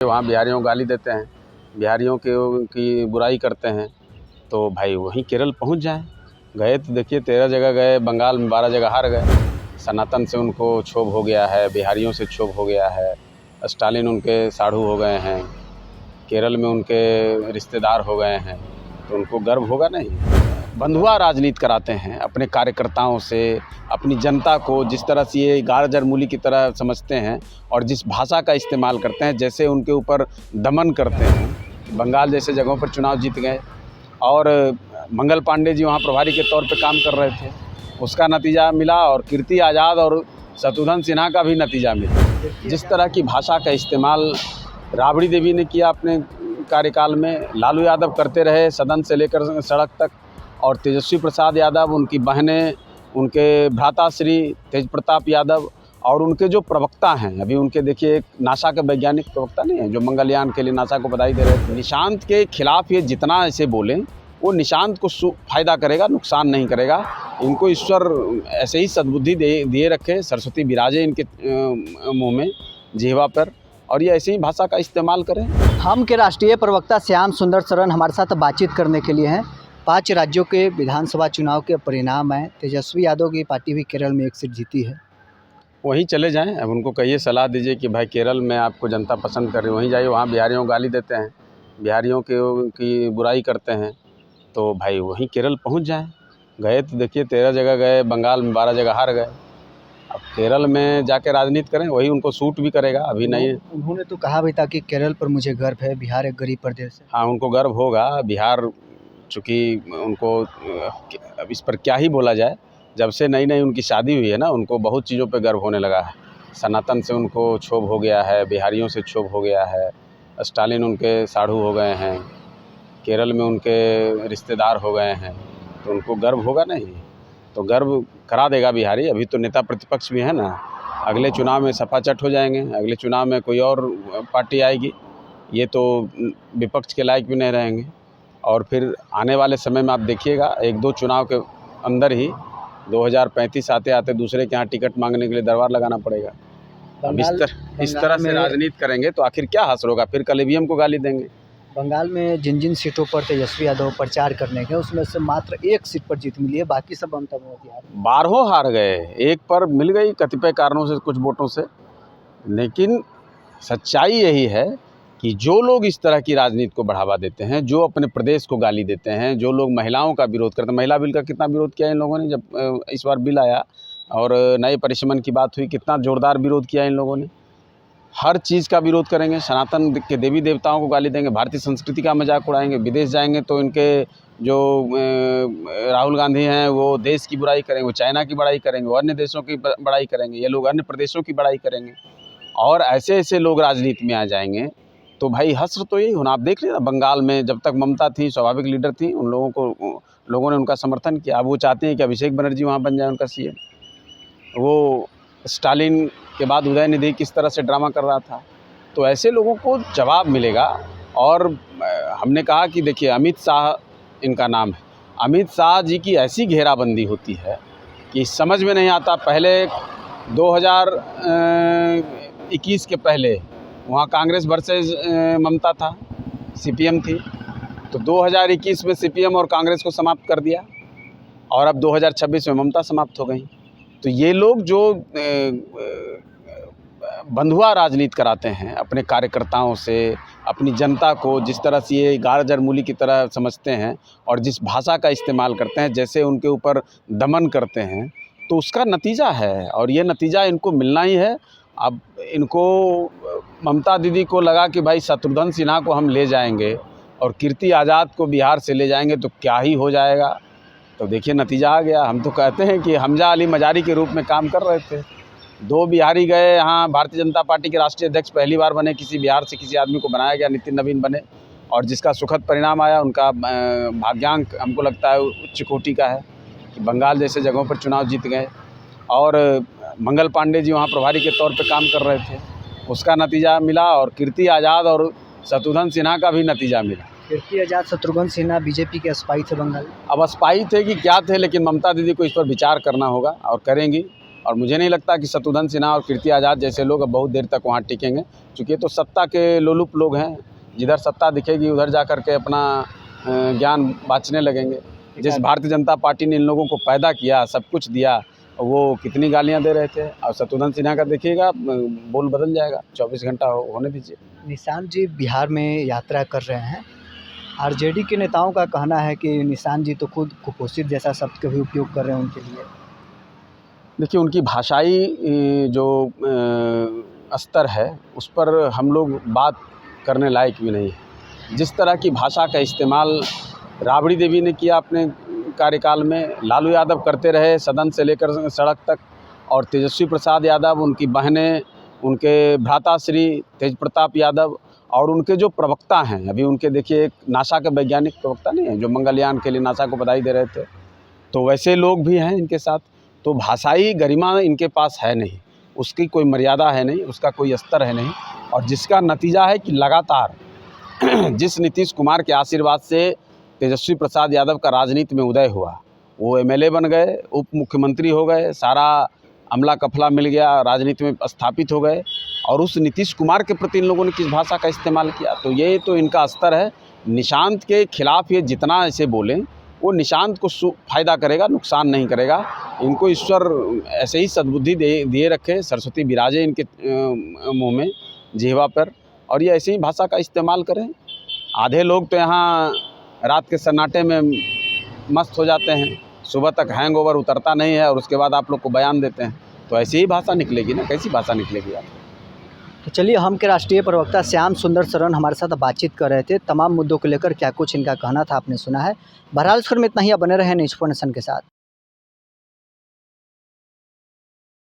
वहाँ बिहारियों को गाली देते हैं, बिहारियों की बुराई करते हैं, तो भाई वहीं केरल पहुँच जाएं। गए तो देखिए 13 जगह गए, बंगाल में 12 जगह हार गए। सनातन से उनको क्षोभ हो गया है, बिहारियों से क्षोभ हो गया है, स्टालिन उनके साढ़ू हो गए हैं, केरल में उनके रिश्तेदार हो गए हैं, तो उनको गर्व होगा नहीं। बंधुआ राजनीति कराते हैं अपने कार्यकर्ताओं से, अपनी जनता को जिस तरह से ये गाजर मूली की तरह समझते हैं और जिस भाषा का इस्तेमाल करते हैं, जैसे उनके ऊपर दमन करते हैं। बंगाल जैसे जगहों पर चुनाव जीत गए और मंगल पांडे जी वहाँ प्रभारी के तौर पे काम कर रहे थे, उसका नतीजा मिला, और कीर्ति आज़ाद और शत्रुघ्न सिन्हा का भी नतीजा मिला। जिस तरह की भाषा का इस्तेमाल राबड़ी देवी ने किया अपने कार्यकाल में, लालू यादव करते रहे सदन से लेकर सड़क तक, और तेजस्वी प्रसाद यादव, उनकी बहनें, उनके भ्राताश्री तेज प्रताप यादव और उनके जो प्रवक्ता हैं, अभी उनके देखिए एक नासा के वैज्ञानिक प्रवक्ता नहीं है जो मंगलयान के लिए नासा को बधाई दे रहे थे। निशांत के खिलाफ ये जितना ऐसे बोलें वो निशांत को फ़ायदा करेगा, नुकसान नहीं करेगा। इनको ईश्वर ऐसे ही सद्बुद्धि दिए रखे, सरस्वती विराजे इनके मुँह में, जिह्वा पर, और ये ऐसे ही भाषा का इस्तेमाल करें। हम के राष्ट्रीय प्रवक्ता श्याम सुंदर शरण हमारे साथ बातचीत करने के लिए हैं। 5 राज्यों के विधानसभा चुनाव के परिणाम हैं। तेजस्वी यादव की पार्टी भी केरल में 1 सीट जीती है। वहीं चले जाएं। अब उनको कहिए, सलाह दीजिए कि भाई केरल में आपको जनता पसंद कर रही है, वहीं जाइए। वहाँ बिहारियों को गाली देते हैं, बिहारियों की बुराई करते हैं, तो भाई वहीं केरल पहुँच जाएं। गए तो देखिए 13 जगह गए, बंगाल में 12 जगह हार गए। अब केरल में जाके राजनीति करें, वही उनको सूट भी करेगा। अभी नहीं, उन्होंने तो कहा भी था कि केरल पर मुझे गर्व है, बिहार एक गरीब प्रदेश है। हाँ, उनको गर्व होगा। बिहार चूँकि उनको अब इस पर क्या ही बोला जाए, जब से नई नई उनकी शादी हुई है ना, उनको बहुत चीज़ों पे गर्व होने लगा है। सनातन से उनको क्षोभ हो गया है, बिहारियों से क्षोभ हो गया है, स्टालिन उनके साढ़ू हो गए हैं, केरल में उनके रिश्तेदार हो गए हैं, तो उनको गर्व होगा नहीं। तो गर्व करा देगा बिहारी। अभी तो नेता प्रतिपक्ष भी है ना, अगले चुनाव में सपाचट हो जाएंगे, अगले चुनाव में कोई और पार्टी आएगी, ये तो विपक्ष के लायक भी नहीं रहेंगे। और फिर आने वाले समय में आप देखिएगा, 1-2 चुनाव के अंदर ही 2035 आते आते दूसरे के यहाँ टिकट मांगने के लिए दरबार लगाना पड़ेगा। अब इस तरह से राजनीति करेंगे तो आखिर क्या हासिल होगा? फिर कल ईवीएम को गाली देंगे। बंगाल में जिन सीटों पर तेजस्वी यादव प्रचार करने गए, उसमें से मात्र 1 सीट पर जीत मिली है, बाकी सब ममता बनर्जी हार गए। 12 हार गए, 1 पर मिल गई कतिपय कारणों से, कुछ वोटों से। लेकिन सच्चाई यही है कि जो लोग इस तरह की राजनीति को बढ़ावा देते हैं, जो अपने प्रदेश को गाली देते हैं, जो लोग महिलाओं का विरोध करते हैं, महिला बिल का कितना विरोध किया इन लोगों ने, जब इस बार बिल आया और नए परिसीमन की बात हुई, कितना जोरदार विरोध किया इन लोगों ने। हर चीज़ का विरोध करेंगे, सनातन के देवी देवताओं को गाली देंगे, भारतीय संस्कृति का मजाक उड़ाएंगे। विदेश जाएंगे तो इनके जो राहुल गांधी हैं वो देश की बुराई करेंगे, वो चाइना की बड़ाई करेंगे, वो अन्य देशों की बड़ाई करेंगे, ये लोग अन्य प्रदेशों की बड़ाई करेंगे, और ऐसे ऐसे लोग राजनीति में आ जाएंगे। तो भाई हस्र तो यही होना। आप देख लीजिए, बंगाल में जब तक ममता थी, स्वाभाविक लीडर थी, उन लोगों ने उनका समर्थन किया। अब वो चाहते हैं कि अभिषेक बनर्जी वहाँ बन जाए उनका सीएम। वो स्टालिन के बाद उदयनिधि किस तरह से ड्रामा कर रहा था, तो ऐसे लोगों को जवाब मिलेगा। और हमने कहा कि देखिए, अमित शाह इनका नाम है, अमित शाह जी की ऐसी घेराबंदी होती है कि समझ में नहीं आता। पहले 2021 के पहले वहाँ कांग्रेस वर्सेस ममता था, सीपीएम थी, तो 2021 में सीपीएम और कांग्रेस को समाप्त कर दिया, और अब 2026 में ममता समाप्त हो गई। तो ये लोग जो बंधुआ राजनीति कराते हैं अपने कार्यकर्ताओं से, अपनी जनता को जिस तरह से ये गाजर मूली की तरह समझते हैं और जिस भाषा का इस्तेमाल करते हैं, जैसे उनके ऊपर दमन करते हैं, तो उसका नतीजा है, और ये नतीजा इनको मिलना ही है। अब इनको ममता दीदी को लगा कि भाई शत्रुघ्न सिन्हा को हम ले जाएंगे और कीर्ति आज़ाद को बिहार से ले जाएंगे तो क्या ही हो जाएगा। तो देखिए नतीजा आ गया। हम तो कहते हैं कि हमजा अली मजारी के रूप में काम कर रहे थे। 2 बिहारी गए यहाँ, भारतीय जनता पार्टी के राष्ट्रीय अध्यक्ष पहली बार बने, किसी बिहार से किसी आदमी को बनाया गया, नितिन नवीन बने, और जिसका सुखद परिणाम आया। उनका भाग्यांक हमको लगता है उच्च कोटि का है कि बंगाल जैसे जगहों पर चुनाव जीत गए, और मंगल पांडे जी वहाँ प्रभारी के तौर पे काम कर रहे थे, उसका नतीजा मिला, और कीर्ति आज़ाद और शत्रुघ्न सिन्हा का भी नतीजा मिला। कीर्ति आज़ाद, शत्रुघ्न सिन्हा बीजेपी के अस्पाई थे बंगाल। अब अस्पाई थे कि क्या थे, लेकिन ममता दीदी को इस पर विचार करना होगा और करेंगी, और मुझे नहीं लगता कि शत्रुघ्न सिन्हा और कीर्ति आज़ाद जैसे लोग अब बहुत देर तक वहाँ टिकेंगे, क्योंकि ये तो सत्ता के लोलुप लोग हैं। जिधर सत्ता दिखेगी उधर जा कर के अपना ज्ञान बाँचने लगेंगे। जिस भारतीय जनता पार्टी ने इन लोगों को पैदा किया, सब कुछ दिया, वो कितनी गालियां दे रहे थे। और शत्रुघ्न सिन्हा का देखिएगा, बोल बदल जाएगा, 24 घंटा होने दीजिए। निशांत जी बिहार में यात्रा कर रहे हैं। आरजेडी के नेताओं का कहना है कि निशांत जी तो खुद कुपोषित जैसा शब्द का भी उपयोग कर रहे हैं उनके लिए। देखिए, उनकी भाषाई जो स्तर है उस पर हम लोग बात करने लायक भी नहीं है। जिस तरह की भाषा का इस्तेमाल राबड़ी देवी ने किया अपने कार्यकाल में, लालू यादव करते रहे सदन से लेकर सड़क तक, और तेजस्वी प्रसाद यादव, उनकी बहनें, उनके भ्राताश्री तेज प्रताप यादव और उनके जो प्रवक्ता हैं, अभी उनके देखिए एक नासा के वैज्ञानिक प्रवक्ता नहीं है जो मंगलयान के लिए नासा को बधाई दे रहे थे, तो वैसे लोग भी हैं इनके साथ। तो भाषाई गरिमा इनके पास है नहीं, उसकी कोई मर्यादा है नहीं, उसका कोई स्तर है नहीं, और जिसका नतीजा है कि लगातार जिस नीतीश कुमार के आशीर्वाद से तेजस्वी प्रसाद यादव का राजनीति में उदय हुआ, वो एमएलए बन गए, उप मुख्यमंत्री हो गए, सारा अमला कफला मिल गया, राजनीति में स्थापित हो गए, और उस नीतीश कुमार के प्रति इन लोगों ने किस भाषा का इस्तेमाल किया। तो ये तो इनका स्तर है। निशांत के खिलाफ ये जितना ऐसे बोलें, वो निशांत को फ़ायदा करेगा, नुकसान नहीं करेगा। इनको ईश्वर ऐसे ही सद्बुद्धि दिए रखे, सरस्वती विराजे इनके मुँह में, जिह्वा पर, और ये ऐसे ही भाषा का इस्तेमाल करें। आधे लोग तो यहाँ रात के सन्नाटे में मस्त हो जाते हैं, सुबह तक हैंगओवर उतरता नहीं है, और उसके बाद आप लोग को बयान देते हैं, तो ऐसी ही भाषा निकलेगी ना, कैसी भाषा निकलेगी आप। तो चलिए, हम के राष्ट्रीय प्रवक्ता श्याम सुंदर शरण हमारे साथ बातचीत कर रहे थे। तमाम मुद्दों को लेकर क्या कुछ इनका कहना था आपने सुना है। बहरहाल इस खबर में इतना ही। बने रहे न्यूज़ 4 नेशन के साथ।